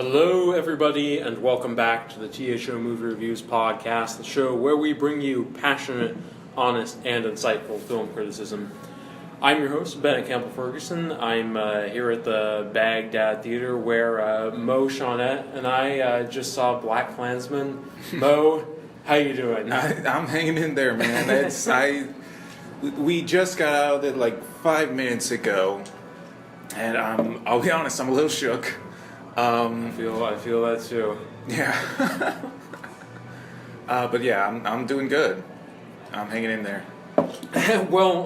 Hello, everybody, and welcome back to the T.H.O. Movie Reviews podcast, the show where we bring you passionate, honest, and insightful film criticism. I'm your host, Bennett, Campbell, Ferguson. I'm here at the Baghdad Theater where Mo, Shaunette, and I just saw BlacKkKlansman. Mo, how you doing? I'm hanging in there, man. We just got out of it like 5 minutes ago, and I'll be honest, I'm a little shook. I feel that too. Yeah. But yeah, I'm doing good. I'm hanging in there. Well,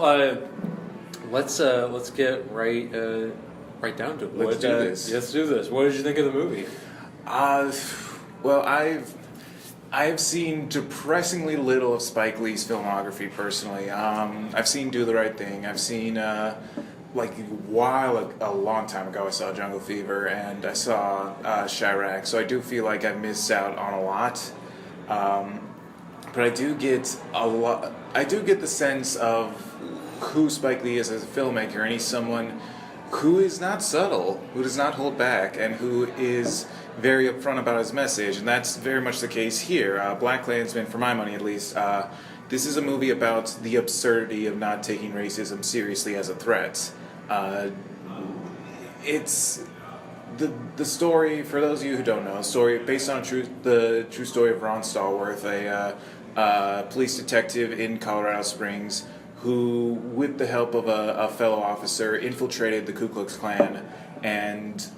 let's get right down to it. Let's do this. Let's do this. What did you think of the movie? Well, I've seen depressingly little of Spike Lee's filmography personally. I've seen Do the Right Thing. I've seen a long time ago, I saw Jungle Fever and I saw Chirac. So I do feel like I've missed out on a lot. But I do get the sense of who Spike Lee is as a filmmaker, and he's someone who is not subtle, who does not hold back, and who is very upfront about his message, and that's very much the case here. BlacKkKlansman, for my money at least, this is a movie about the absurdity of not taking racism seriously as a threat. It's the story, for those of you who don't know, story based on the true story of Ron Stallworth, a police detective in Colorado Springs who, with the help of a fellow officer, infiltrated the Ku Klux Klan and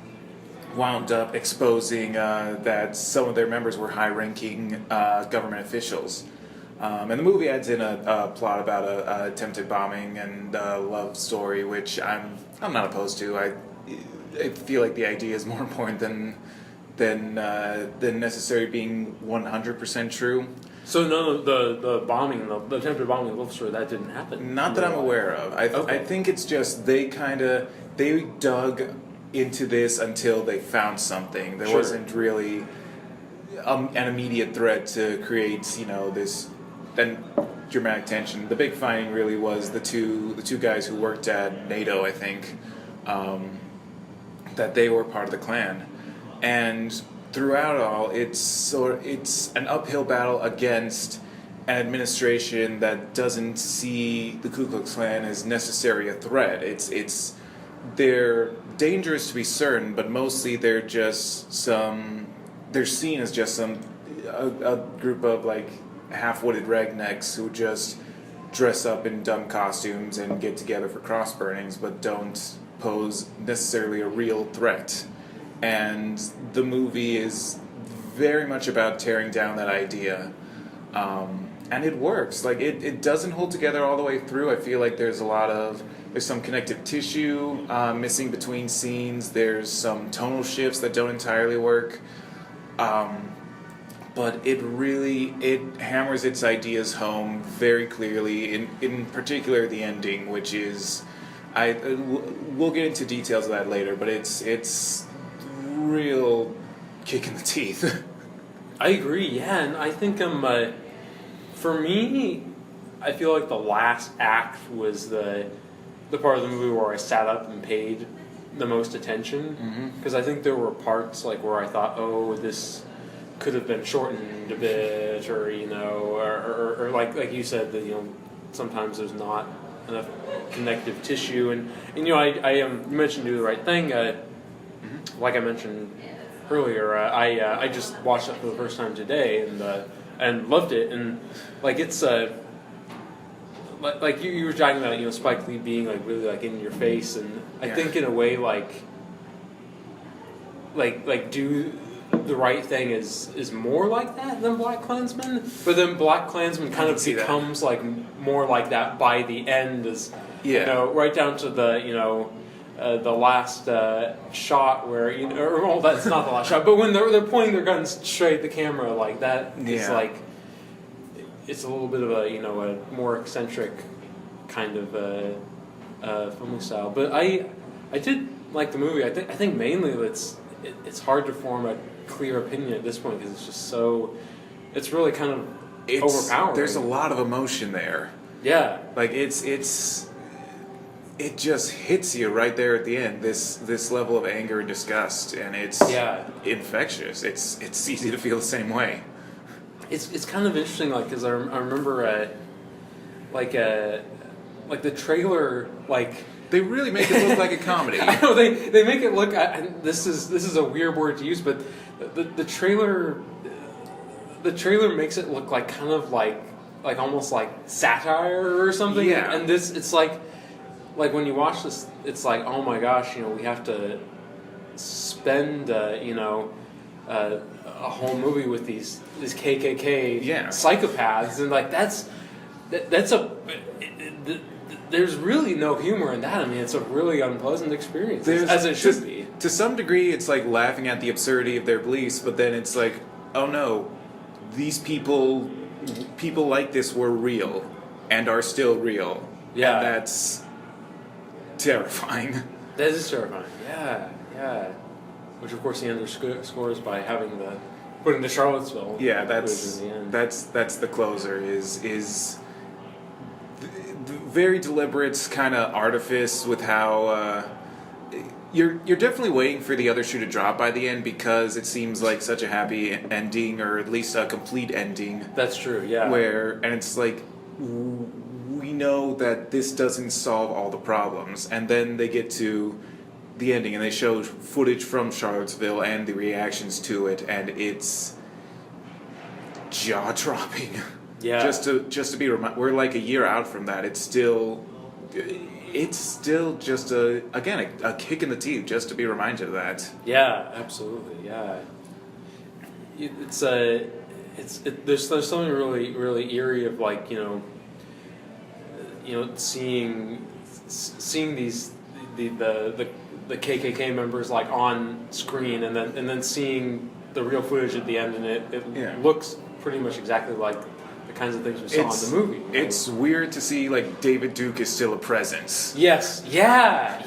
wound up exposing that some of their members were high-ranking government officials. And the movie adds in a plot about a attempted bombing and a love story, which I'm not opposed to. I feel like the idea is more important than necessarily being 100% true. So none of the bombing, the attempted bombing love story, that didn't happen? Not that I'm aware of. I think it's just they dug into this until they found something. There wasn't really an immediate threat to create, this then dramatic tension. The big finding really was the two guys who worked at NATO, I think, that they were part of the Klan, and throughout it all, it's an uphill battle against an administration that doesn't see the Ku Klux Klan as necessarily a threat. They're dangerous to be certain, but mostly they're seen as just a group of half-witted rednecks who just dress up in dumb costumes and get together for cross burnings, but don't pose necessarily a real threat. And the movie is very much about tearing down that idea. And it works. It doesn't hold together all the way through. I feel like there's some connective tissue missing between scenes. There's some tonal shifts that don't entirely work. But it hammers its ideas home very clearly, in particular the ending, which is, we'll get into details of that later, but it's real kick in the teeth. I agree, yeah, and I think for me, I feel like the last act was the part of the movie where I sat up and paid the most attention, because I think there were parts where I thought, oh, this could have been shortened a bit, or like you said, that sometimes there's not enough connective tissue, and I mentioned Do the Right Thing, like I mentioned earlier, I just watched it for the first time today and loved it, and it's like you were talking about Spike Lee being really in your face, and I think in a way Do the Right Thing is more like that than BlacKkKlansman, but then BlacKkKlansman kind of becomes more like that by the end, right down to the last shot where that's not the last shot, but when they're pointing their guns straight at the camera like that, it's a little bit of a more eccentric kind of filming style. But I did like the movie. I think mainly it's hard to form a clear opinion at this point because it's just it's really kind of overpowering. There's a lot of emotion there. Yeah, it just hits you right there at the end. This level of anger and disgust, and it's infectious. It's easy to feel the same way. It's kind of interesting, like, because I remember like the trailer, like. They really make it look like a comedy. I know they make it look. This is a weird word to use, but the trailer makes it look like kind of like almost like satire or something. Yeah. And this, it's like when you watch this, it's like, oh my gosh, we have to spend a whole movie with these KKK psychopaths, and like that's there's really no humor in that. I mean, it's a really unpleasant experience, as it should be. To some degree, it's like laughing at the absurdity of their beliefs, but then it's like, oh no, these people like this were real and are still real. Yeah. And that's terrifying. That is terrifying. Yeah. Which, of course, he underscores by putting the Charlottesville. Yeah, in the end. that's the closer. Is the very deliberate kind of artifice with how you're definitely waiting for the other shoe to drop by the end, because it seems like such a happy ending, or at least a complete ending. That's true. Yeah. And it's like, we know that this doesn't solve all the problems, and then they get to the ending and they show footage from Charlottesville and the reactions to it, and it's jaw-dropping. Yeah. Just to be reminded, we're like a year out from that. It's still just a kick in the teeth just to be reminded of that. Yeah, absolutely. Yeah. There's something really, really eerie of, like, seeing these the KKK members, like, on screen, and then seeing the real footage at the end, and it looks pretty much exactly like the kinds of things we saw in the movie. Right? It's weird to see, like, David Duke is still a presence. Yes. Yeah.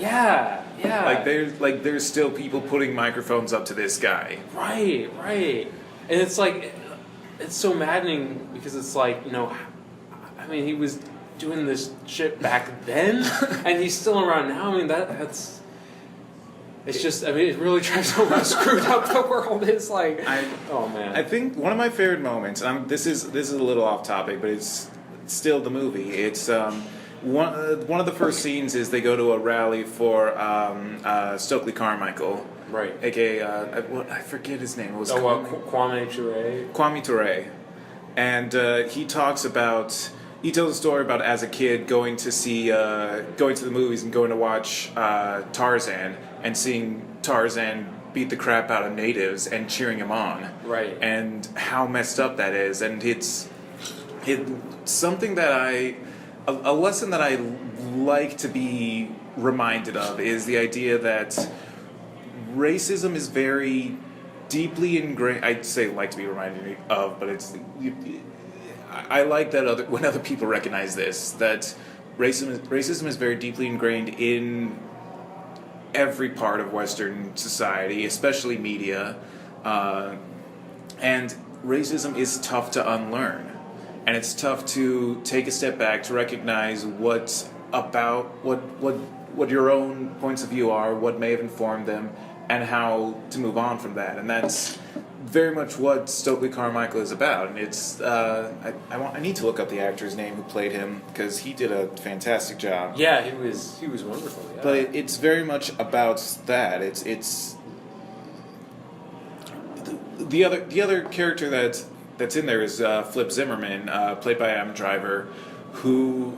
There's still people putting microphones up to this guy. Right. And it's like, it's so maddening, because it's like, I mean, he was doing this shit back then, and he's still around now. I mean, that's. It's just, I mean, it really drives home how screwed up the world is. Like, oh man. I think one of my favorite moments. This is a little off topic, but it's still the movie. It's one of the first scenes is they go to a rally for Stokely Carmichael, right? AKA I forget his name. It was Kwame Ture. Kwame Ture, and he talks about. He tells a story about, as a kid, going to the movies and going to watch Tarzan, and seeing Tarzan beat the crap out of natives and cheering him on. Right. And how messed up that is. And it's something that a lesson that I like to be reminded of is the idea that racism is very deeply ingrained. I'd say like to be reminded of, but it's... I like that when other people recognize this, that racism is very deeply ingrained in every part of Western society, especially media, and racism is tough to unlearn, and it's tough to take a step back to recognize what your own points of view are, what may have informed them, and how to move on from that, and that's very much what Stokely Carmichael is about. And it's I need to look up the actor's name who played him, because he did a fantastic job. Yeah, he was wonderful. Yeah. But it's very much about that. It's the other character that's in there is Flip Zimmerman, played by Adam Driver, who,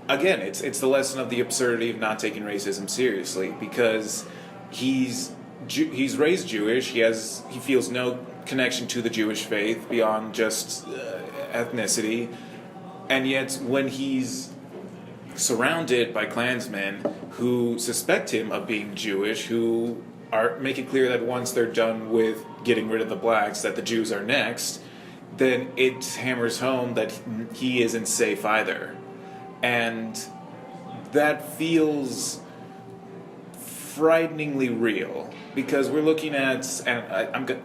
again, it's the lesson of the absurdity of not taking racism seriously, because he's raised Jewish. He feels no connection to the Jewish faith beyond just ethnicity, and yet when he's surrounded by Klansmen who suspect him of being Jewish, who make it clear that once they're done with getting rid of the blacks, that the Jews are next, then it hammers home that he isn't safe either, and that feels frighteningly real, because we're looking at, and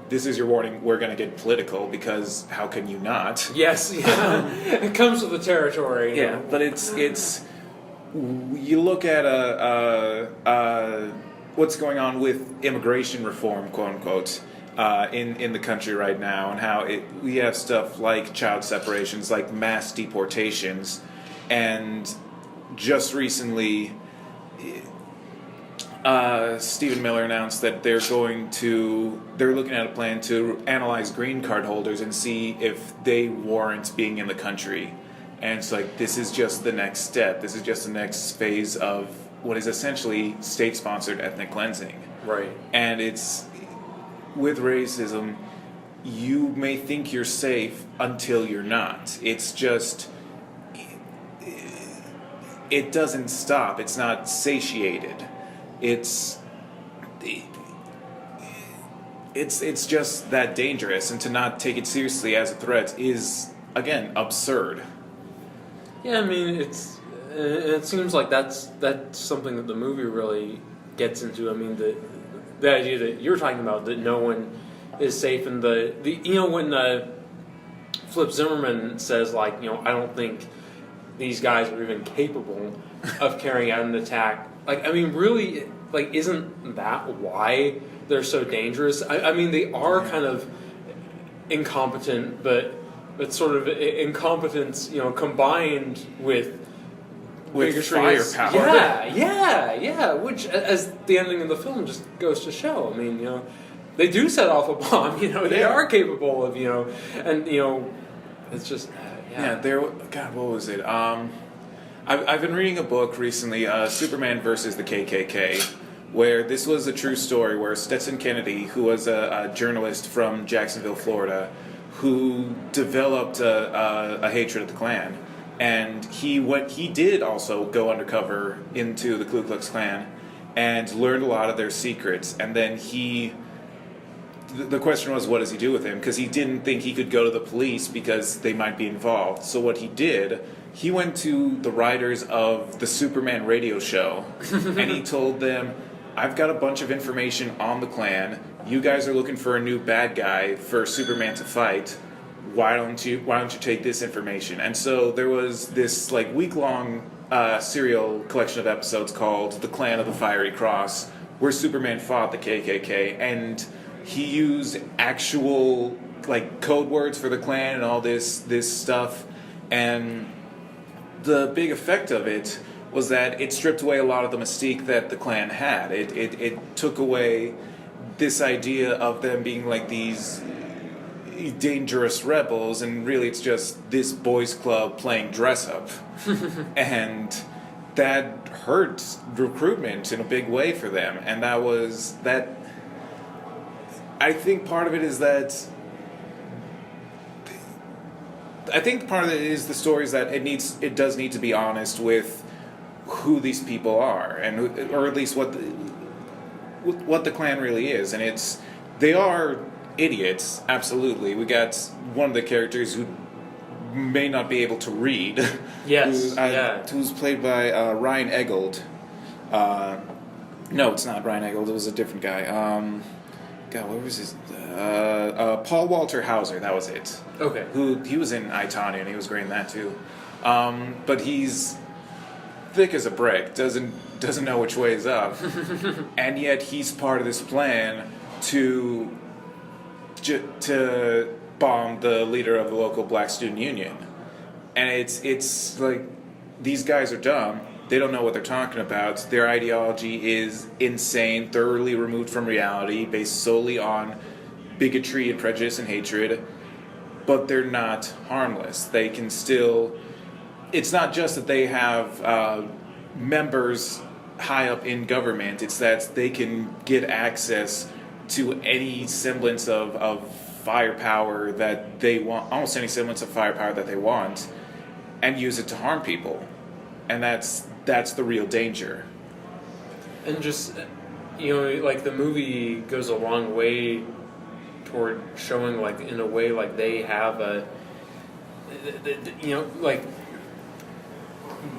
this is your warning, we're going to get political, because how can you not? Yes, yeah. It comes with the territory. Yeah, but it's you look at what's going on with immigration reform, quote unquote, in the country right now, and how we have stuff like child separations, like mass deportations, and just recently, Stephen Miller announced that they're looking at a plan to analyze green card holders and see if they warrant being in the country. And it's like, this is just the next step. This is just the next phase of what is essentially state-sponsored ethnic cleansing. Right. And it's, with racism, you may think you're safe until you're not. It's just, it doesn't stop. It's not satiated. It's just that dangerous, and to not take it seriously as a threat is, again, absurd. Yeah, I mean, it seems like that's something that the movie really gets into. I mean, the idea that you're talking about, that no one is safe, and the when Flip Zimmerman says, like, I don't think these guys are even capable of carrying out an attack. Like, I mean, really, like, isn't that why they're so dangerous? I mean, they are kind of incompetent, but sort of incompetence, combined with firepower. Yeah. Which, as the ending of the film just goes to show. I mean, they do set off a bomb. They are capable of, and it's just God, what was it? I've been reading a book recently, Superman versus the KKK, where this was a true story where Stetson Kennedy, who was a journalist from Jacksonville, Florida, who developed a hatred of the Klan, and he did also go undercover into the Ku Klux Klan and learned a lot of their secrets, and then the question was, what does he do with him? Because he didn't think he could go to the police because they might be involved. So what he did, he went to the writers of the Superman radio show, and he told them, I've got a bunch of information on the Klan. You guys are looking for a new bad guy for Superman to fight. Why don't you take this information? And so there was this like week-long serial collection of episodes called The Clan of the Fiery Cross, where Superman fought the KKK, and he used actual like code words for the Klan and all this stuff, and the big effect of it was that it stripped away a lot of the mystique that the Klan had. It took away this idea of them being like these dangerous rebels, and really it's just this boys club playing dress up. And that hurt recruitment in a big way for them, and I think part of it is that the story is that it does need to be honest with who these people are, and or at least what the Klan really is, and they are idiots, absolutely. We got one of the characters who may not be able to read. Yes, who's played by Ryan Eggold. No, it's not Ryan Eggold. It was a different guy. God, what was his? Paul Walter Hauser. That was it. Okay. He was in I, Tonya, and he was great in that too. But he's thick as a brick. Doesn't know which way is up, and yet he's part of this plan to bomb the leader of the local black student union. And it's like, these guys are dumb. They don't know what they're talking about. Their ideology is insane, thoroughly removed from reality, based solely on bigotry and prejudice and hatred. But they're not harmless. They can still... It's not just that they have members high up in government. It's that they can get access to any semblance of firepower that they want, almost any semblance of firepower that they want, and use it to harm people. And that's the real danger. And just, like, the movie goes a long way toward showing, like, in a way, like, they have like,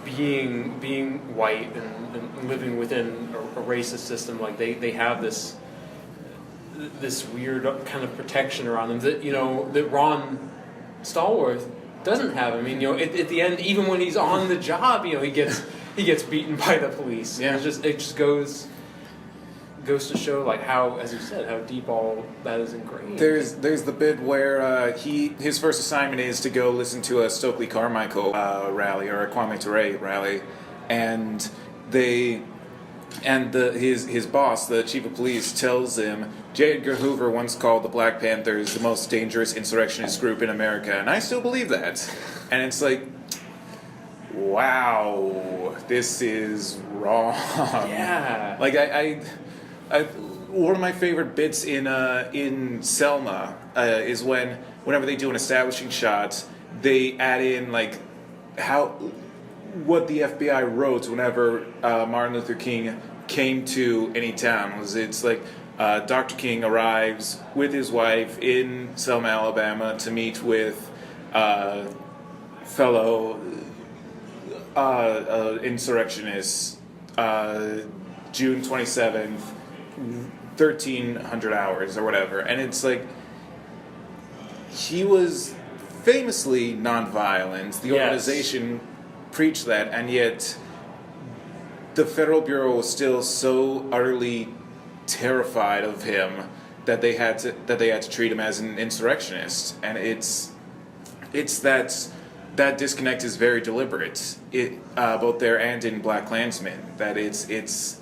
being white and living within a racist system, like, they have this weird kind of protection around them that, that Ron Stallworth doesn't have. I mean, at the end, even when he's on the job, he gets beaten by the police. Yeah. And it just goes to show, like, how, as you said, how deep all that is ingrained. There's the bit where his first assignment is to go listen to a Stokely Carmichael rally, or a Kwame Ture rally, and his boss, the chief of police, tells him J. Edgar Hoover once called the Black Panthers the most dangerous insurrectionist group in America, and I still believe that. And it's like, wow, this is wrong. Yeah. Like I one of my favorite bits in Selma is whenever they do an establishing shot, they add in like what the FBI wrote whenever Martin Luther King came to any town. It's like Dr. King arrives with his wife in Selma, Alabama, to meet with fellow insurrectionists, June 27th, 1300 hours or whatever. And it's like, he was famously nonviolent. The organization preached that, and yet the Federal Bureau was still so utterly terrified of him that they had to treat him as an insurrectionist. And it's that disconnect is very deliberate. Both there and in BlacKklansman, that it's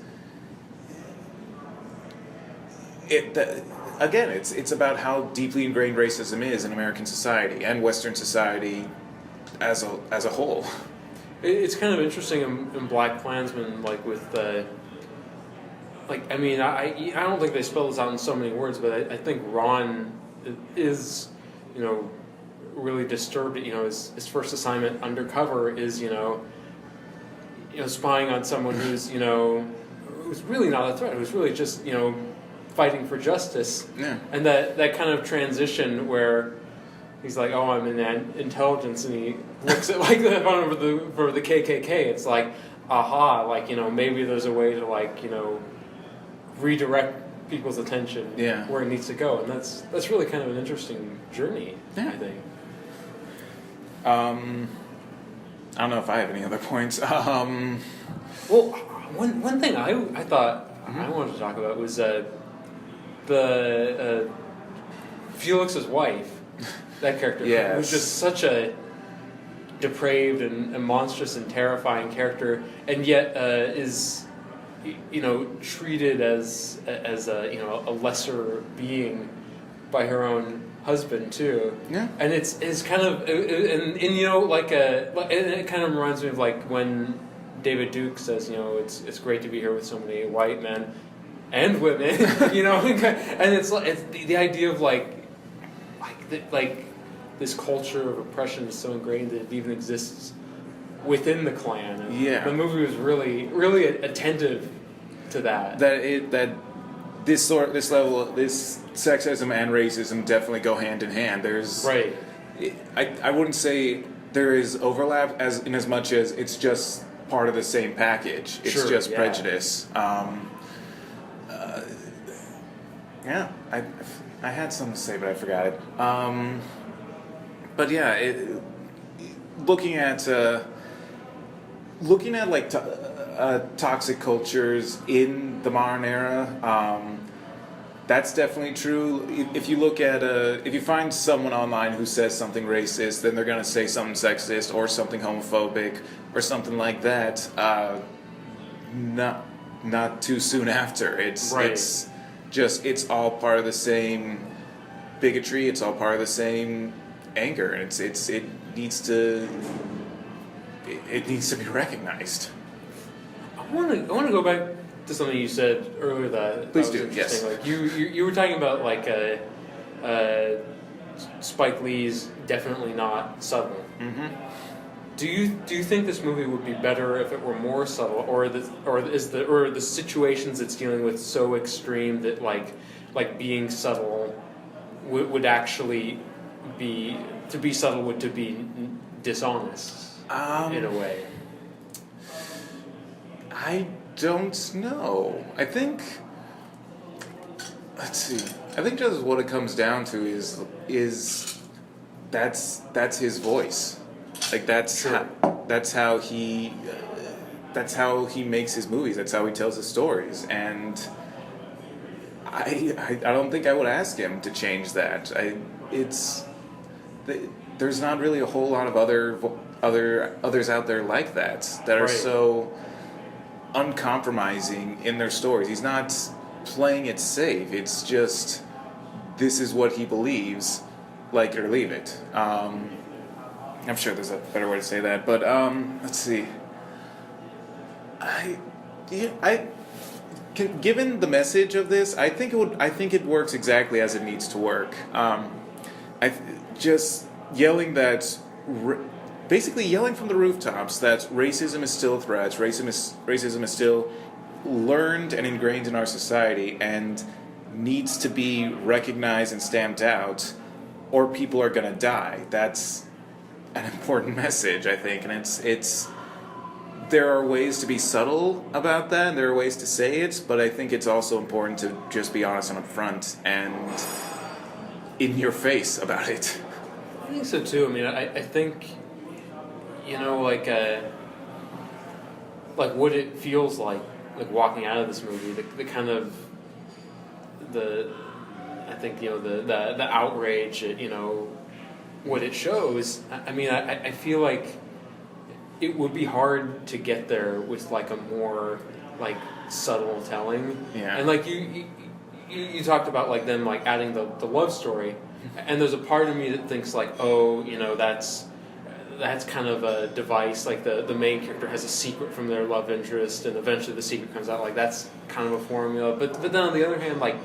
about how deeply ingrained racism is in American society and Western society as a whole. It's kind of interesting in BlacKkKlansman, like with I don't think they spell this out in so many words, but I think Ron is, really disturbed. His first assignment undercover is, spying on someone who's really not a threat, who's really just, fighting for justice. Yeah. And that kind of transition where he's like, oh, I'm in intelligence, and he looks at like the for the KKK. It's like, aha, like, maybe there's a way to redirect people's attention where it needs to go, and that's really kind of an interesting journey. I think. I don't know if I have any other points. Well, one thing I thought I wanted to talk about was the Felix's wife. That character was just such a depraved and monstrous and terrifying character, and yet is treated as a lesser being by her own husband too. Yeah. And it's kind of and it kind of reminds me of like when David Duke says, it's great to be here with so many white men and women, and it's the idea of like this culture of oppression is so ingrained that it even exists within the Klan. And the movie was really, really attentive to that. That this sexism and racism definitely go hand in hand. There's right. I wouldn't say there is overlap as much as it's just part of the same package. It's just prejudice. I had something to say, but I forgot it. But yeah, looking at like toxic cultures in the modern era, that's definitely true. If you look at if you find someone online who says something racist, then they're gonna say something sexist or something homophobic or something like that. Not too soon after. It's all part of the same bigotry. It's all part of the same anger, and it needs to be recognized. I want to go back to something you said earlier that Please was do. interesting. Yes. Like you were talking about like Spike Lee's definitely not subtle. Mm-hmm. Do you think this movie would be better if it were more subtle, or the situations it's dealing with so extreme that like being subtle would actually be subtle to be dishonest in a way? I don't know. I think. Let's see. I think just what it comes down to is that's his voice. Like that's Sure. that's how he makes his movies. That's how he tells his stories. And I don't think I would ask him to change that. There's not really a whole lot of others out there like that are Right. so uncompromising in their stories. He's not playing it safe. It's just this is what he believes, like it or leave it. I'm sure there's a better way to say that, but let's see. Given the message of this, I think it works exactly as it needs to work. Just yelling that, basically yelling from the rooftops that racism is still a threat. Racism is still learned and ingrained in our society and needs to be recognized and stamped out, or people are gonna die. That's an important message, I think, and it's. There are ways to be subtle about that, and there are ways to say it, but I think it's also important to just be honest and upfront and in your face about it. I think so too. I mean, I think, like what it feels like walking out of this movie, the kind of I think the outrage at what it shows. I mean, I feel like it would be hard to get there with like a more like subtle telling. Yeah. And like you talked about like them like adding the love story, and there's a part of me that thinks like, oh, that's kind of a device. Like the main character has a secret from their love interest, and eventually the secret comes out. Like that's kind of a formula. But then on the other hand, like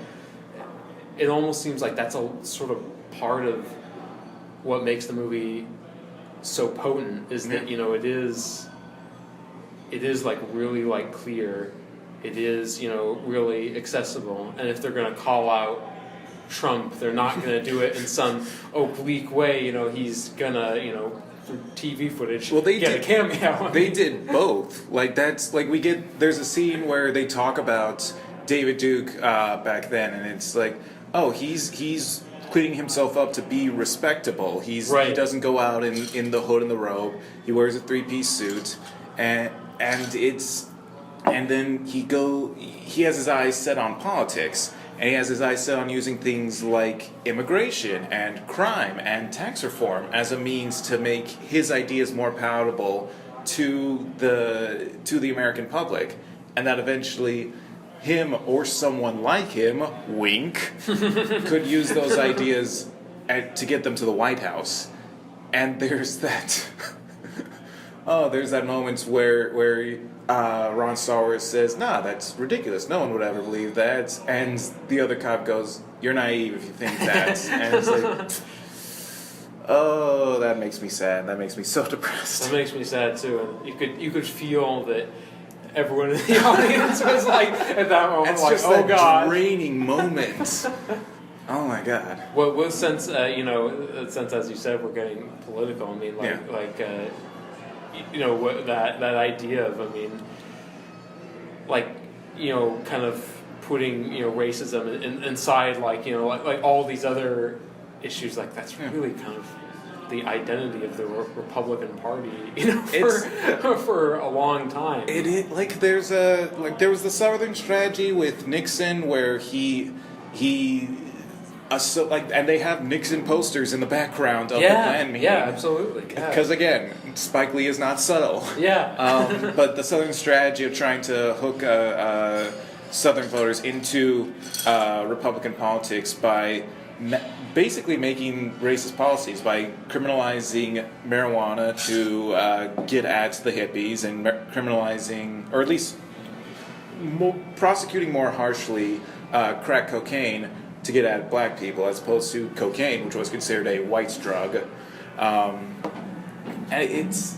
it almost seems like that's a sort of part of what makes the movie so potent is that it is like really like clear, it is really accessible, and if they're going to call out Trump, they're not going to do it in some oblique way. He's gonna through TV footage get a cameo. They did both. Like that's like there's a scene where they talk about David Duke back then, and it's like, oh, he's cleaning himself up to be respectable. He doesn't go out in the hood and the robe. He wears a 3-piece suit, and then he has his eyes set on politics, and he has his eyes set on using things like immigration and crime and tax reform as a means to make his ideas more palatable to the American public, and that eventually him or someone like him, wink, could use those ideas to get them to the White House. And there's that there's that moment where Ron Stallworth says, nah, that's ridiculous, no one would ever believe that, and the other cop goes, you're naive if you think that. And it's like, oh, that makes me sad, that makes me so depressed. That makes me sad too, and you could feel that everyone in the audience was like, at that moment, it's like, just oh that god, draining moment. Oh my god. What sense, since as you said, we're getting political. I mean, what that idea of, I mean, kind of putting racism inside, like all these other issues, like that's really kind of the identity of the Republican Party, for a long time. There was the Southern strategy with Nixon where and they have Nixon posters in the background of the Klan meeting. Yeah, absolutely. Because again, Spike Lee is not subtle. Yeah. But the Southern strategy of trying to hook Southern voters into Republican politics by basically making racist policies, by criminalizing marijuana to get at the hippies, and criminalizing, or at least prosecuting more harshly, crack cocaine to get at black people, as opposed to cocaine, which was considered a white's drug. And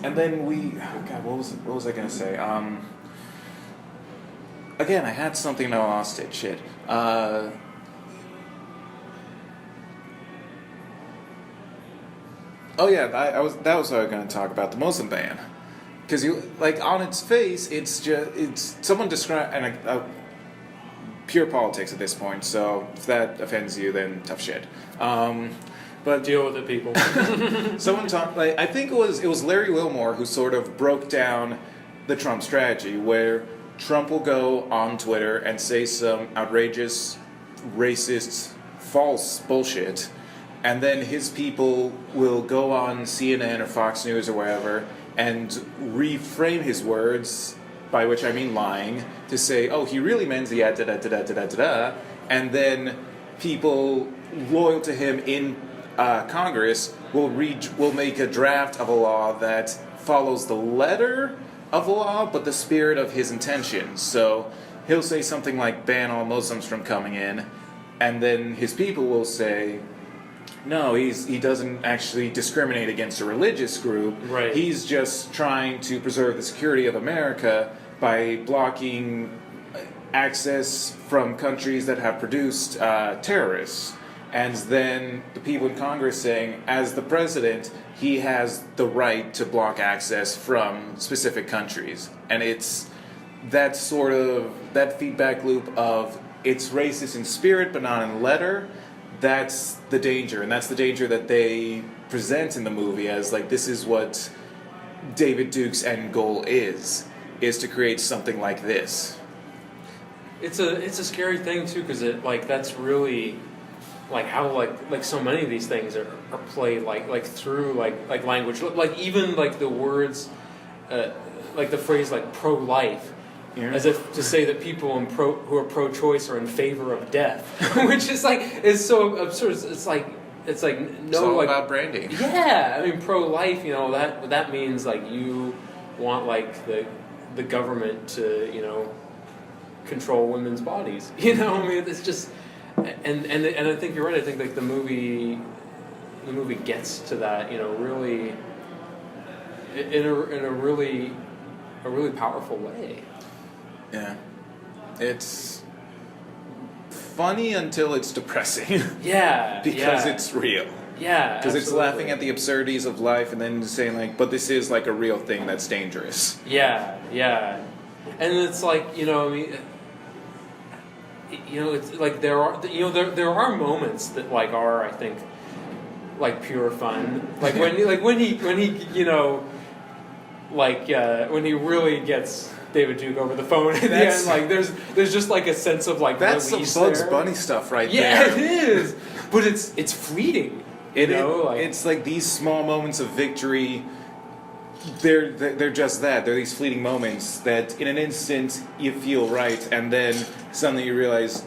then what was I gonna say? Again, I had something and I lost it. Shit. Oh yeah, that was what I was going to talk about, the Muslim ban, because on its face, it's someone describe pure politics at this point. So if that offends you, then tough shit. But deal with it, people. someone talked. Like, I think it was Larry Wilmore who sort of broke down the Trump strategy, where Trump will go on Twitter and say some outrageous, racist, false bullshit, and then his people will go on CNN or Fox News or wherever and reframe his words, by which I mean lying, to say, oh, he really meant the da-da-da-da-da-da-da, and then people loyal to him in Congress will make a draft of a law that follows the letter of the law, but the spirit of his intentions. So he'll say something like ban all Muslims from coming in, and then his people will say, no, he doesn't actually discriminate against a religious group. Right. He's just trying to preserve the security of America by blocking access from countries that have produced terrorists. And then the people in Congress saying, as the president, he has the right to block access from specific countries. And it's that sort of, that feedback loop of it's racist in spirit but not in letter. That's the danger, and that's the danger that they present in the movie as, like, this is what David Duke's end goal is to create something like this. It's a scary thing too, because that's really like how like so many of these things are played like through like language, like even like the words, like the phrase like pro-life. Yeah. As if to say that people who are pro-choice are in favor of death, which is is so absurd. It's like no, it's all like about branding. Yeah, I mean pro-life. That means like you want like the government to control women's bodies. I mean it's just and I think you're right. I think like the movie gets to that really in a really powerful way. Yeah. It's funny until it's depressing. Yeah. Because it's real. Yeah. Because it's laughing at the absurdities of life and then saying like, but this is like a real thing that's dangerous. Yeah. And it's like, I mean, it's like there are moments that like are, I think, like pure fun. Like when he when he really gets David Duke over the phone at the end, like there's just like a sense of like that's some Bugs Bunny stuff right there. Yeah, it is, but it's fleeting. It's like these small moments of victory. They're just that. They're these fleeting moments that in an instant you feel right, and then suddenly you realize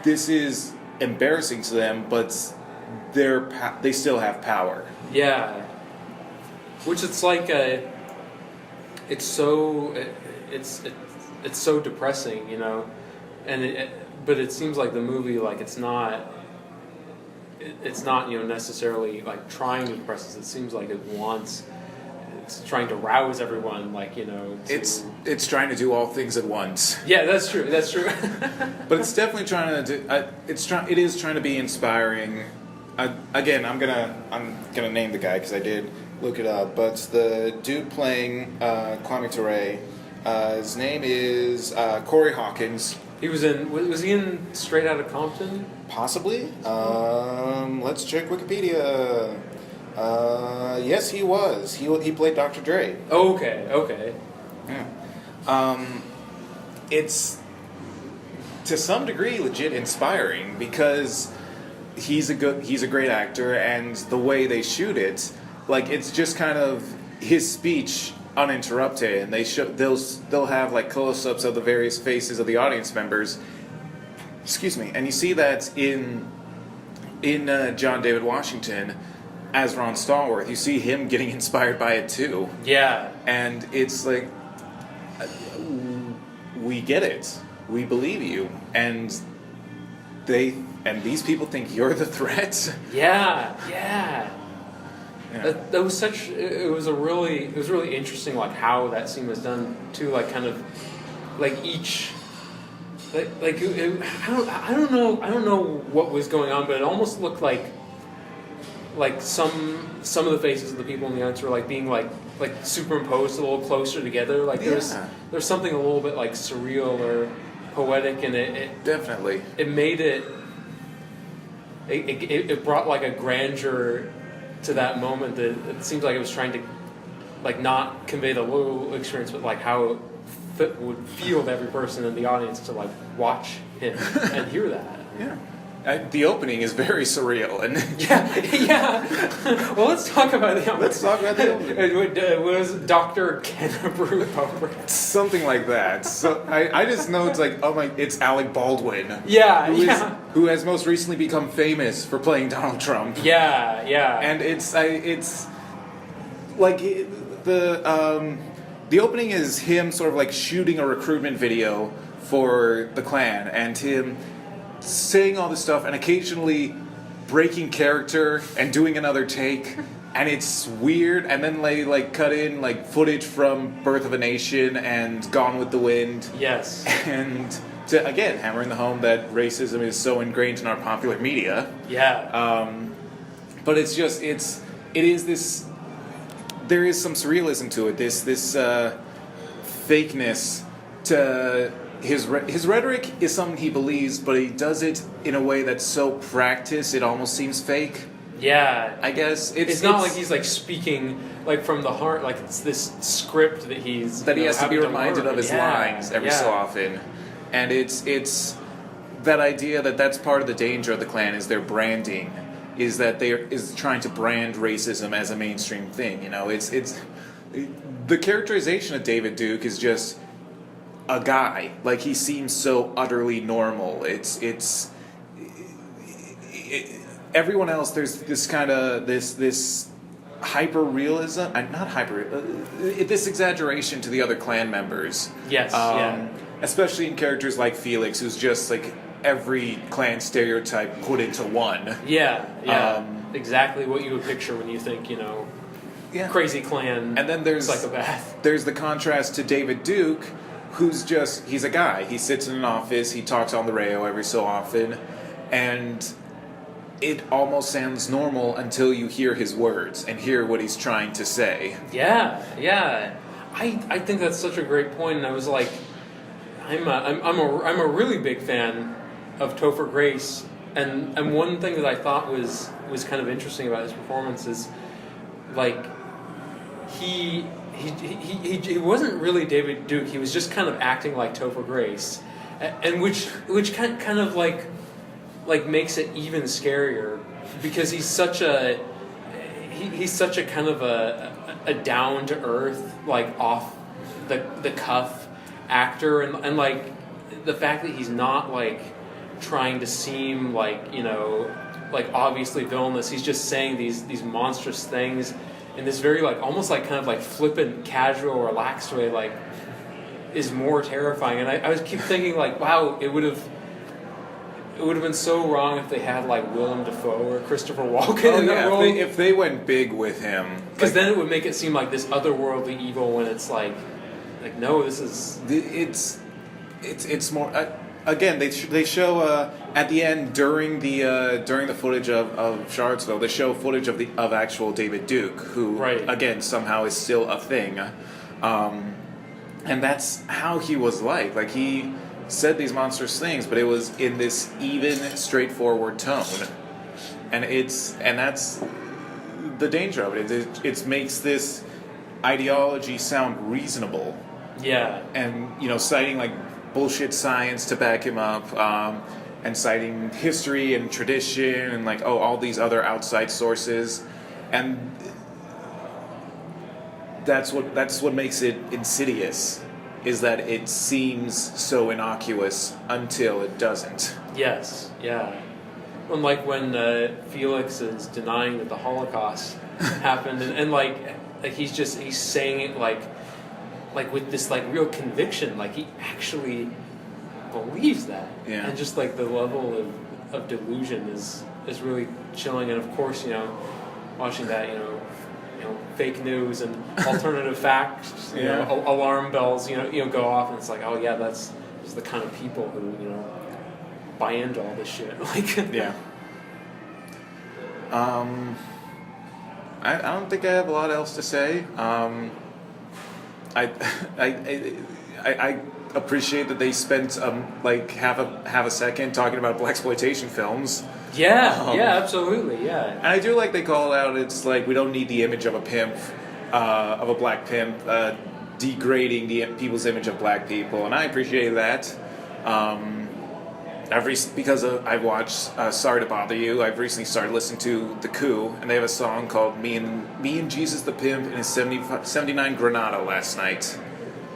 this is embarrassing to them, but they still have power. Yeah, which it's like it's so depressing, but it seems like the movie like it's not necessarily like trying to depress us. It seems like it's trying to rouse everyone, it's trying to do all things at once. Yeah, that's true. But it's definitely trying to do. It is trying to be inspiring. Again, I'm gonna name the guy because I did look it up. But the dude playing Kwame Ture, his name is Corey Hawkins. Was he in Straight Outta Compton? Possibly. Let's check Wikipedia. Yes, he was. He played Dr. Dre. Okay. Yeah. It's to some degree legit inspiring because he's a great actor, and the way they shoot it, like it's just kind of his speech uninterrupted, and they'll have like close-ups of the various faces of the audience members. Excuse me, and you see that in John David Washington as Ron Stallworth. You see him getting inspired by it too. Yeah, and it's like we get it, we believe you, and these people think you're the threat. Yeah. That was such. It was really interesting, like how that scene was done too. Like kind of, like each, like I don't know what was going on, but it almost looked like some of the faces of the people in the audience were like being like superimposed a little closer together. Like there's something a little bit like surreal or poetic, and it definitely it made it. it brought like a grandeur to that moment that it seems like it was trying to like not convey the low experience, but like how it would feel to every person in the audience to like watch him and hear that. Yeah. The opening is very surreal, and yeah. Well, let's talk about the opening. Let's talk about the opening. It was Dr. Kennebrew Poper. Something like that. So I just know it's like, oh my, it's Alec Baldwin. Yeah, Who has most recently become famous for playing Donald Trump. Yeah. And it's like the opening is him sort of like shooting a recruitment video for the Klan, and him saying all this stuff and occasionally breaking character and doing another take, and it's weird. And then they like cut in like footage from Birth of a Nation and Gone with the Wind. Yes. And to again hammering the home that racism is so ingrained in our popular media. Yeah. But it's just it is this. There is some surrealism to it. This fakeness to. His rhetoric is something he believes, but he does it in a way that's so practiced it almost seems fake. Yeah, I guess it's not like he's like speaking like from the heart. Like it's this script that he has to be reminded of his lines every so often, and it's that idea that that's part of the danger of the Klan is their branding, is that is trying to brand racism as a mainstream thing. You know, it's the characterization of David Duke is just a guy. Like, he seems so utterly normal. Everyone else, there's this kind of this hyper realism, not hyper, this exaggeration to the other Klan members. Yes, especially in characters like Felix, who's just like every Klan stereotype put into one. Yeah. Exactly what you would picture when you think, crazy Klan. And then there's psychopath. There's the contrast to David Duke, he's a guy. He sits in an office, he talks on the radio every so often, and it almost sounds normal until you hear his words and hear what he's trying to say. Yeah. I think that's such a great point, and I was like, I'm a really big fan of Topher Grace, and one thing that I thought was kind of interesting about his performance is, like, he wasn't really David Duke. He was just kind of acting like Topher Grace, and which kind of like makes it even scarier, because he's such a kind of a down to earth, like off the cuff actor, and like the fact that he's not like trying to seem like like obviously villainous. He's just saying these monstrous things in this very like almost like kind of like flippant, casual, relaxed way, like, is more terrifying. And I keep thinking like, wow, it would have been so wrong if they had like Willem Dafoe or Christopher Walken in that role. If they went big with him, because then it would make it seem like this otherworldly evil, when it's like no, this is it's more. Again, they show at the end during the footage of Charlottesville, they show footage of actual David Duke, who again somehow is still a thing, and that's how he was like. Like, he said these monstrous things, but it was in this even, straightforward tone, and that's the danger of it. It makes this ideology sound reasonable. Yeah, and citing like bullshit science to back him up, and citing history and tradition and like all these other outside sources, and that's what makes it insidious, is that it seems so innocuous until it doesn't. Yes, yeah. Unlike when Felix is denying that the Holocaust happened, and he's saying it like with this like real conviction, like he actually believes that. Yeah. And just like the level of delusion is really chilling. And of course, watching that, fake news and alternative facts, alarm bells, go off, and it's like, oh yeah, that's the kind of people who buy into all this shit. Like, yeah. I don't think I have a lot else to say. I I appreciate that they spent like half a second talking about blaxploitation films. Yeah, absolutely, yeah. And I do like they call it out. It's like we don't need the image of a pimp, of a black pimp, degrading the people's image of black people, and I appreciate that. I've watched Sorry to Bother You. I've recently started listening to The Coup, and they have a song called Me and Jesus the Pimp in his 79 Granada last night,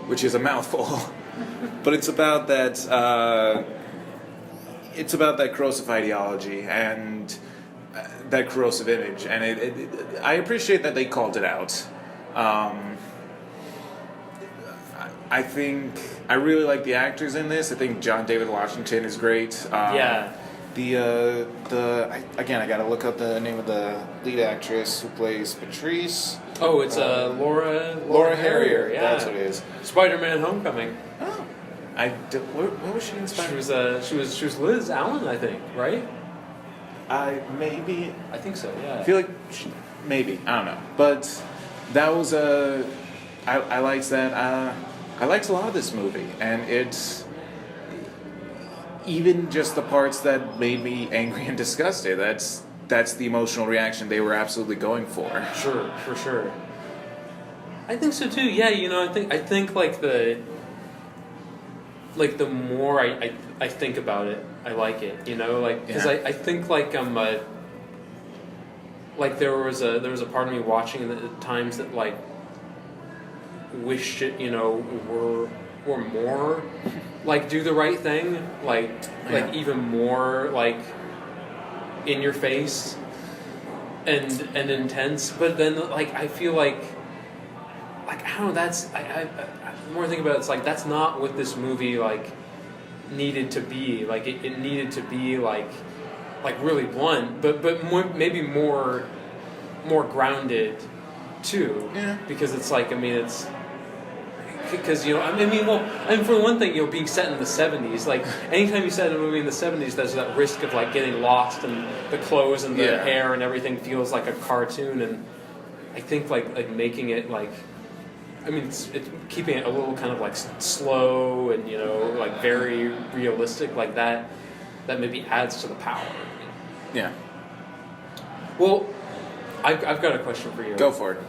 which is a mouthful. But it's about that. It's about that corrosive ideology and that corrosive image, and I appreciate that they called it out. I think I really like the actors in this. I think John David Washington is great. Yeah. I gotta look up the name of the lead actress who plays Patrice. Oh, it's Laura Harrier. Yeah, that's what it is. Spider-Man: Homecoming. Oh, what was she in Spider-Man? She was Liz Allen, I think, right? I think so. Yeah. I feel like maybe, I don't know, but that was I liked that. I liked a lot of this movie, and it's even just the parts that made me angry and disgusted. That's the emotional reaction they were absolutely going for. Sure, for sure. I think so too. Yeah, I think like the more I think about it, I like it. Because I think like there was a part of me watching it at times that like wished it were more like do the right thing, like even more like in your face and intense. But then like I feel like I don't know, that's the more I think about it, it's like that's not what this movie like needed to be. Like it needed to be like really blunt, but more, maybe more grounded too. Yeah. Because it's like it's because for one thing, being set in the 70s, like anytime you set a movie in the 70s, there's that risk of like getting lost, and the clothes and the hair and everything feels like a cartoon. And I think like making it like, it's keeping it a little kind of like slow and like very realistic, like that maybe adds to the power. Yeah. Well, I've got a question for you. Go for it.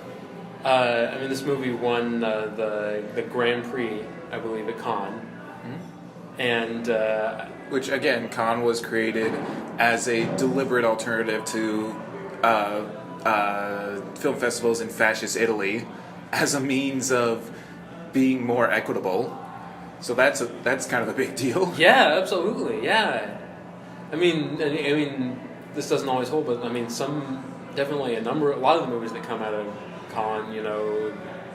This movie won the Grand Prix, I believe, at Cannes. Mm-hmm. And which again, Cannes was created as a deliberate alternative to film festivals in fascist Italy, as a means of being more equitable. So that's kind of a big deal. Yeah, absolutely. Yeah. I mean, this doesn't always hold, but a lot of the movies that come out of Cannes,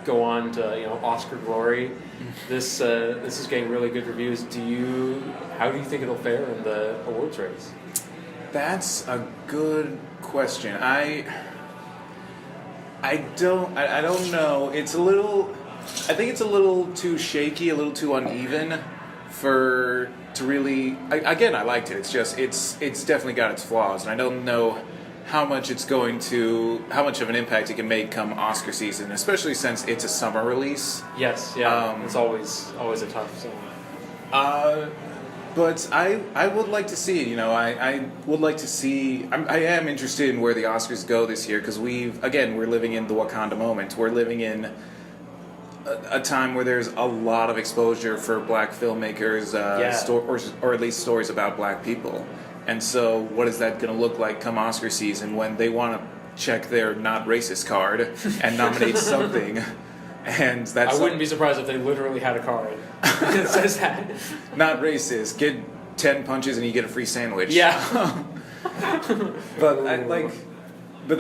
go on to Oscar glory. This is getting really good reviews. How do you think it'll fare in the awards race? That's a good question. I don't know. I think it's a little too shaky, a little too uneven to really. I liked it. It's just it's definitely got its flaws, and I don't know how much of an impact it can make come Oscar season, especially since it's a summer release. Yes, yeah, it's always a tough zone. But I would like to see it. I would like to see. I am interested in where the Oscars go this year, because we're living in the Wakanda moment. We're living in a time where there's a lot of exposure for black filmmakers, or at least stories about black people. And so, what is that going to look like come Oscar season when they want to check their not racist card and nominate something? And that's I wouldn't be surprised if they literally had a card that says that. Not racist. Get 10 punches and you get a free sandwich. Yeah. But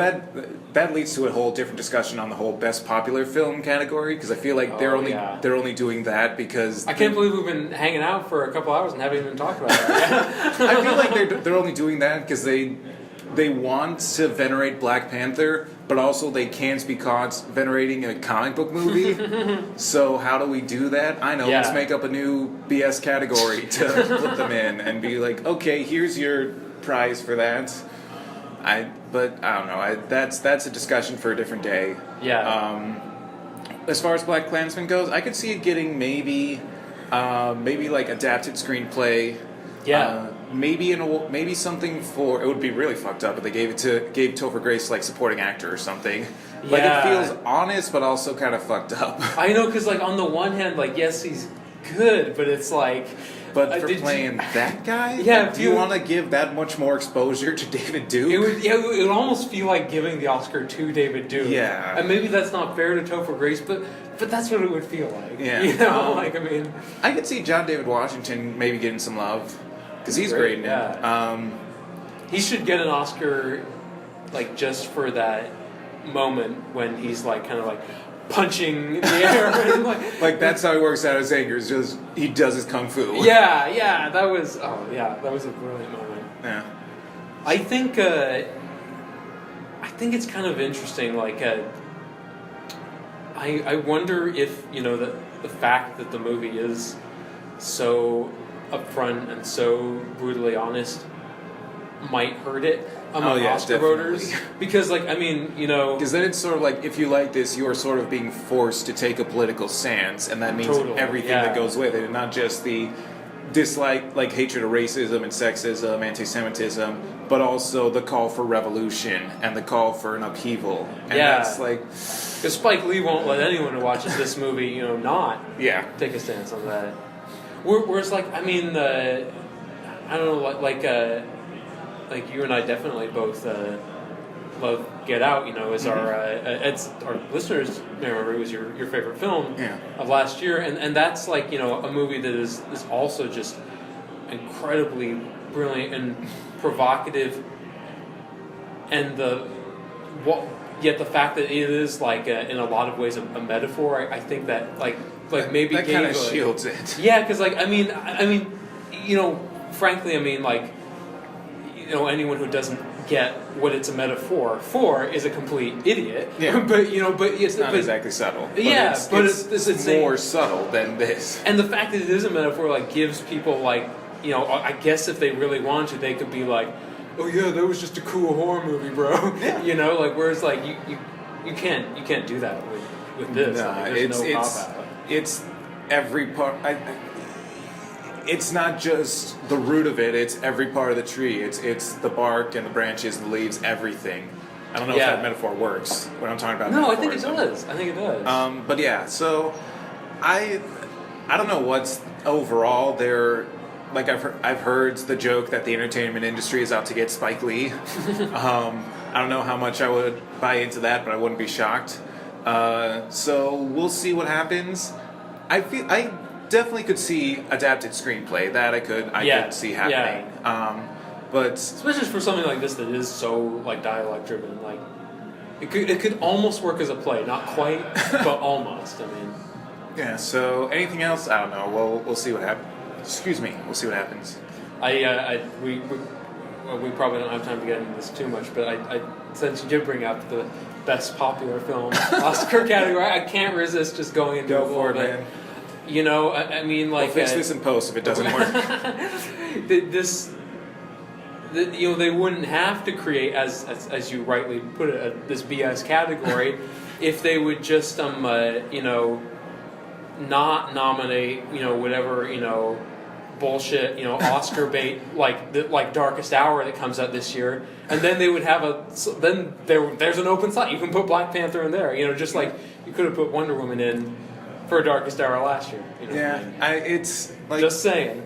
that leads to a whole different discussion on the whole best popular film category, because I feel like they're only doing that because I can't believe we've been hanging out for a couple hours and haven't even talked about that. I feel like they're only doing that because they want to venerate Black Panther, but also they can't be caught venerating a comic book movie. So how do we do that? I know, let's make up a new BS category to put them in and be like, okay, here's your prize for that. But I don't know. That's a discussion for a different day. Yeah. As far as BlacKkKlansman goes, I could see it getting maybe maybe like adapted screenplay. Yeah. Maybe something for, it would be really fucked up if they gave Topher Grace like supporting actor or something. Like it feels honest, but also kind of fucked up. I know, because like on the one hand, like yes, he's good, but it's like. But for playing that guy, yeah, do you want to give that much more exposure to David Duke? It would almost feel like giving the Oscar to David Duke. Yeah, and maybe that's not fair to Topher Grace, but that's what it would feel like. Yeah, you know, like I mean, I could see John David Washington maybe getting some love because he's great in it. He should get an Oscar, like just for that moment when he's like kind of like punching the air. And like that's how he works out his anger. Is just he does his kung fu. Yeah. That was a brilliant moment. Yeah. I think it's kind of interesting. Like, I wonder if the fact that the movie is so upfront and so brutally honest might hurt it among Oscar voters, because like I mean because then it's sort of like if you like this, you are sort of being forced to take a political stance, and that means everything that goes with it, and not just the dislike, like hatred of racism and sexism, anti-Semitism, but also the call for revolution and the call for an upheaval. And that's like, because Spike Lee won't let anyone who watches this movie not take a stance on that. Whereas like I mean I don't know, like you and I definitely both love Get Out. As our listeners may remember, it was your favorite film of last year, and that's like a movie that is also just incredibly brilliant and provocative, and yet the fact that it is like in a lot of ways a metaphor, I think that like maybe that kind of shields it. Yeah, because like I mean frankly, I mean like. Anyone who doesn't get what it's a metaphor for is a complete idiot. Yeah. but it's not exactly subtle. But it's more subtle than this. And the fact that it is a metaphor like gives people like I guess if they really wanted to, they could be like, oh yeah, that was just a cool horror movie, bro. Yeah. Like whereas like you can't do that with this. Nah, like, there's no cop-out. It's every part. It's not just the root of it, it's every part of the tree. It's the bark and the branches and the leaves, everything. I don't know if that metaphor works when I'm talking about No, I think it does. But yeah, so I don't know what's overall there. Like I've heard the joke that the entertainment industry is out to get Spike Lee. I don't know how much I would buy into that, but I wouldn't be shocked. So we'll see what happens. I definitely could see adapted screenplay. That I could see happening. But especially for something like this that is so like dialogue driven, like it could almost work as a play, not quite, but almost. I mean, yeah. So anything else? I don't know. We'll see what happens. Excuse me. We'll see what happens. We probably don't have time to get into this too much, but I since you did bring up the best popular film Oscar category, I can't resist just going into a little bit. Man. I mean, like we'll fix this in post if it doesn't work. They wouldn't have to create, as you rightly put it, this BS category if they would just not nominate whatever bullshit Oscar bait like Darkest Hour that comes out this year, and then they would have there's an open slot. You can put Black Panther in there, just like you could have put Wonder Woman in for Darkest Hour last year. It's like just saying.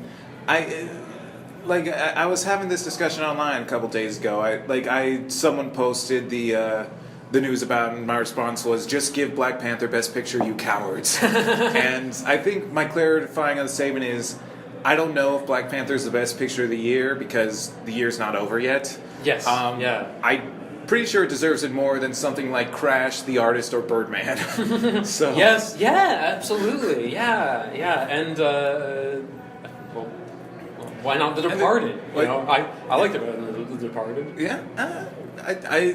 I was having this discussion online a couple days ago. Someone posted the news about it, and my response was, just give Black Panther Best Picture, you cowards. And I think my clarifying on the statement is, I don't know if Black Panther is the best picture of the year because the year's not over yet. Yes. I'm pretty sure it deserves it more than something like Crash, The Artist, or Birdman. So yes, yeah, absolutely, yeah, and why not The Departed? I liked it better than The Departed. Yeah, I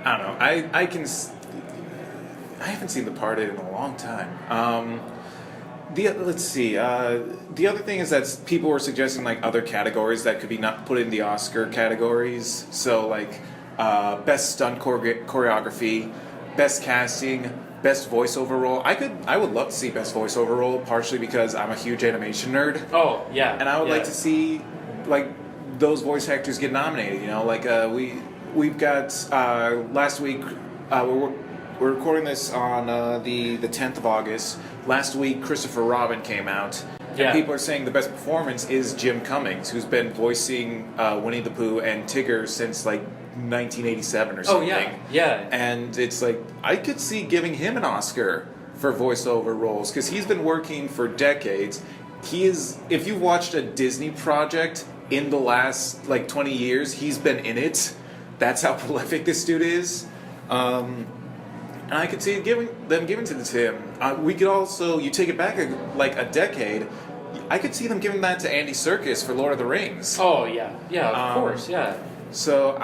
don't know. I haven't seen The Departed in a long time. Let's see. The other thing is that people were suggesting other categories that could be not put in the Oscar categories. So best stunt choreography, best casting, best voiceover role. I would love to see best voiceover role, partially because I'm a huge animation nerd. Oh yeah. And I would yeah. like to see like those voice actors get nominated. You know, like we've got last week. We're recording this on the 10th of August. Last week, Christopher Robin came out. Yeah. And people are saying the best performance is Jim Cummings, who's been voicing Winnie the Pooh and Tigger since like 1987 or something. Oh yeah, yeah. And it's like I could see giving him an Oscar for voiceover roles because he's been working for decades. He is. If you've watched a Disney project in the last like 20 years, he's been in it. That's how prolific this dude is. And I could see them giving to him. We could also, you take it back a decade, I could see them giving that to Andy Serkis for Lord of the Rings. Oh yeah, yeah, of course, yeah. So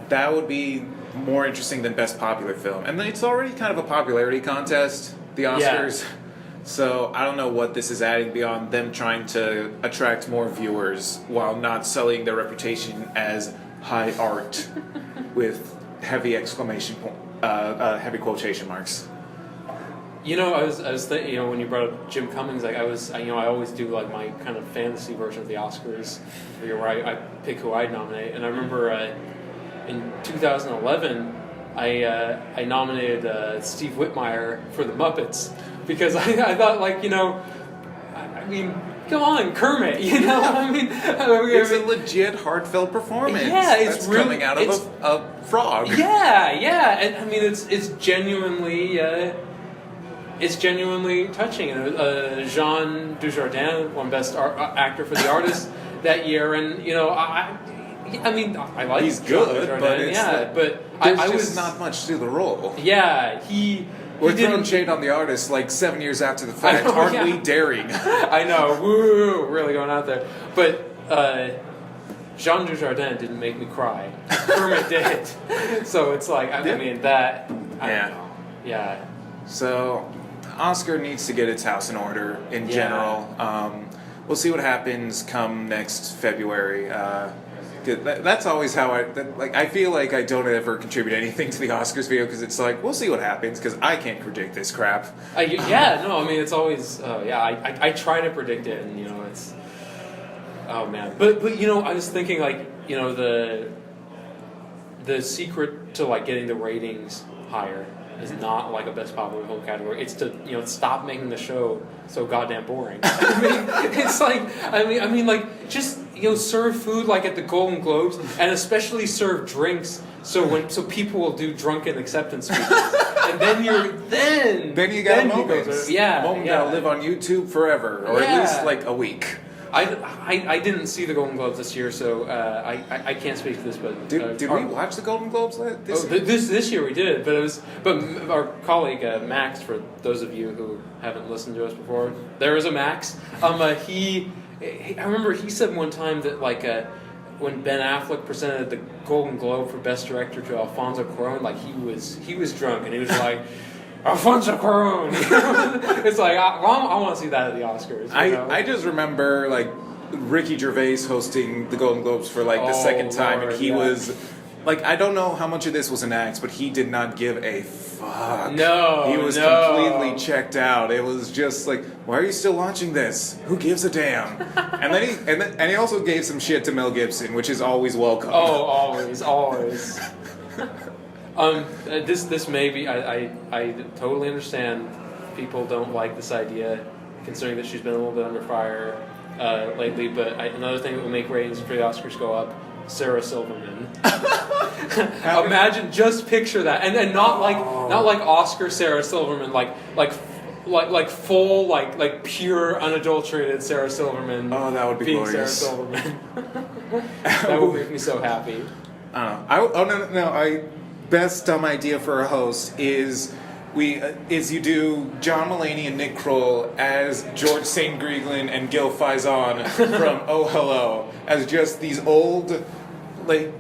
that would be more interesting than Best Popular Film. And it's already kind of a popularity contest, the Oscars. Yeah. So I don't know what this is adding beyond them trying to attract more viewers while not sullying their reputation as high art with heavy heavy quotation marks. You know, I was thinking, you know, when you brought up Jim Cummings, like I always do like my kind of fantasy version of the Oscars, where I pick who I'd nominate. And I remember in 2011, I nominated Steve Whitmire for the Muppets because I thought, like, you know, I mean, come on, Kermit, you know, I mean, it's a legit heartought performance. Yeah, it's that's really, coming out of a frog. Yeah, yeah, and I mean, it's genuinely touching. And Jean Dujardin won Best Actor for the Artist that year, and you know, I mean, I like. He's Jean good, Dujardin, but it's but there's I just was not much to the role. Yeah, We're throwing shade on the artist like 7 years after the fact. Aren't we daring? I know, woo, really going out there. But Jean Dujardin didn't make me cry. Kermit did. So it's like, I mean, that, I don't know. Yeah. So, Oscar needs to get its house in order in general. We'll see what happens come next February. That's always how I feel like I don't ever contribute anything to the Oscars video because it's like, we'll see what happens because I can't predict this crap. I mean, it's always, I try to predict it, and, you know, it's, oh man. But you know, I was thinking, like, you know, the secret to, like, getting the ratings higher is not like a Best Popular Film category. It's to, you know, stop making the show so goddamn boring. I mean, it's like, I mean, like, just, you know, serve food like at the Golden Globes, and especially serve drinks so people will do drunken acceptance speeches, and then you got a moment. That'll live on YouTube forever, or at least like a week. I didn't see the Golden Globes this year, so I can't speak to this. But did we watch the Golden Globes this year? This year we did, but our colleague Max, for those of you who haven't listened to us before, there is a Max. I remember he said one time that, like, when Ben Affleck presented the Golden Globe for Best Director to Alfonso Cuarón, like, he was drunk and he was like, Alfonso Cuarón. It's like, I want to see that at the Oscars. I just remember, like, Ricky Gervais hosting the Golden Globes for, like, the second time, and he was, like, I don't know how much of this was an act, but he did not give a fuck. No, he was completely checked out. It was just like, why are you still watching this? Who gives a damn? And then he also gave some shit to Mel Gibson, which is always welcome. Oh, always. This may be, I totally understand people don't like this idea, considering that she's been a little bit under fire lately, but another thing that will make ratings for the Oscars go up, Sarah Silverman. Imagine, just picture that, and not like Oscar Sarah Silverman, like full, like pure unadulterated Sarah Silverman. Oh, that would be being glorious. Sarah Silverman. That would make me so happy. No. Best dumb idea for a host is you do John Mulaney and Nick Kroll as George St. Grieglin and Gil Faison from Oh Hello, as just these old, like,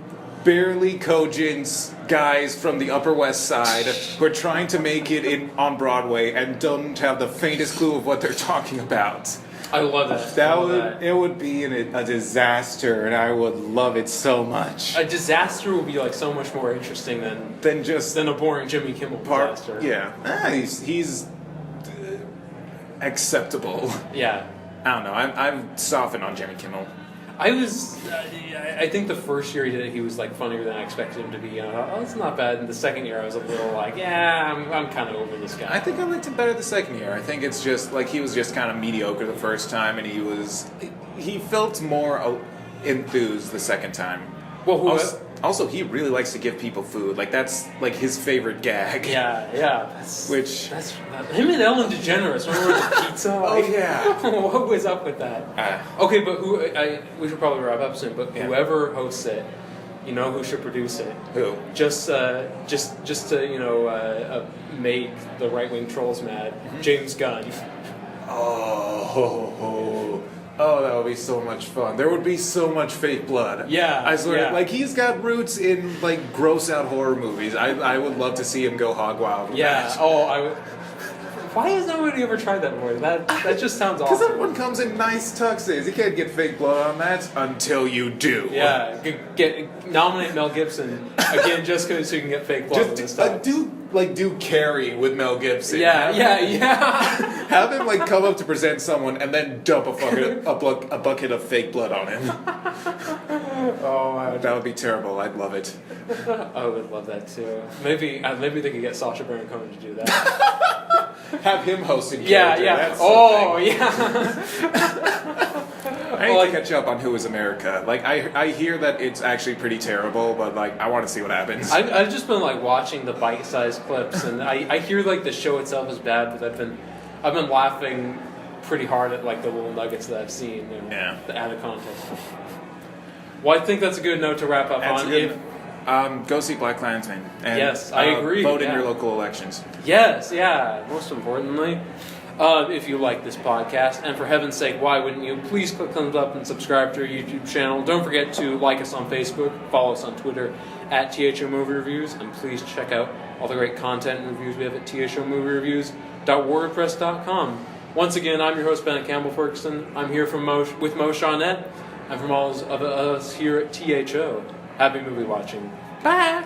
barely cogent guys from the Upper West Side who are trying to make it on Broadway and don't have the faintest clue of what they're talking about. I love that. It would be a disaster, and I would love it so much. A disaster would be like so much more interesting than a boring Jimmy Kimmel disaster. Yeah, he's acceptable. Yeah. I don't know. I'm softened on Jimmy Kimmel. I think the first year he did it, he was like funnier than I expected him to be. And I thought, oh, it's not bad. And the second year, I was a little like, yeah, I'm kind of over this guy. I think I liked him better the second year. I think it's just like he was just kind of mediocre the first time, and he felt more enthused the second time. Well, also, he really likes to give people food. Like that's like his favorite gag. Yeah. That's him and Ellen DeGeneres. Remember the pizza? Oh yeah. What was up with that? Okay, but we should probably wrap up soon. But whoever hosts it, you know who should produce it? Who? Just to make the right wing trolls mad. Mm-hmm. James Gunn. Oh, that would be so much fun. There would be so much fake blood. Yeah. I swear, like, he's got roots in, like, gross-out horror movies. I would love to see him go hog wild with that. Why has nobody ever tried that before? That just sounds awesome. Because everyone comes in nice tuxes. You can't get fake blood on that until you do. Yeah. Nominate Mel Gibson, again, just so you can get fake blood with this stuff. Do Carrie with Mel Gibson. Yeah. Have him like come up to present someone and then dump a bucket of fake blood on him. Oh, that would be terrible. I'd love it. I would love that too. Maybe they could get Sacha Baron Cohen to do that. Have him hosting. Yeah. That's I need to catch up on Who Is America. Like I hear that it's actually pretty terrible, but like I want to see what happens. I've just been like watching the bite-sized clips, and I hear like the show itself is bad, but I've been laughing pretty hard at like the little nuggets that I've seen. The added context. Well, I think that's a good note to wrap up on. Go see BlacKkKlansman. And, yes, I agree. Vote in your local elections. Yes, yeah. Most importantly, if you like this podcast, and for heaven's sake, why wouldn't you? Please click thumbs up and subscribe to our YouTube channel. Don't forget to like us on Facebook, follow us on Twitter at T.H.O Movie Reviews, and please check out all the great content and reviews we have at THOMovieReviews.wordpress.com. Once again, I'm your host, Bennett Campbell Ferguson. I'm here with Mo Shaunette, and from all of us here at T.H.O. Happy movie watching. Bye!